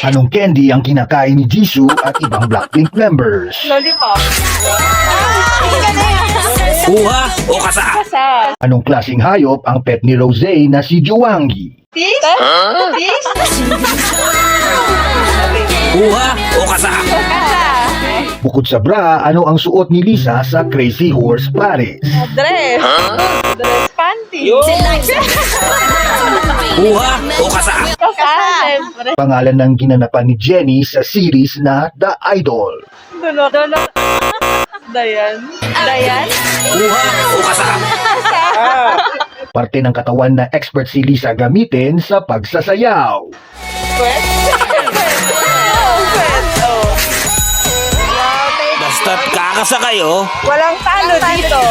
Anong candy ang kinakain ni Jisoo at ibang Blackpink members? Lollipop. Kuha o kasa? Kasa. Anong klaseng hayop ang pet ni Rosé na si Joangi? Fish? Fish? Kuha o kasa? Kasa. Bukod sa bra, ano ang suot ni Lisa sa Crazy Horse Paris? Dress. Dress panty. Kuha o kasa? Kasa. Siyempre. Pangalan ng ginanapan ni Jennie sa series na The Idol. Dulo. Dayan. Dayan? Kuha o kasa? Parte ng katawan na expert si Lisa gamitin sa pagsasayaw. Pwet? Basta't kakasa kayo, Walang talo dito.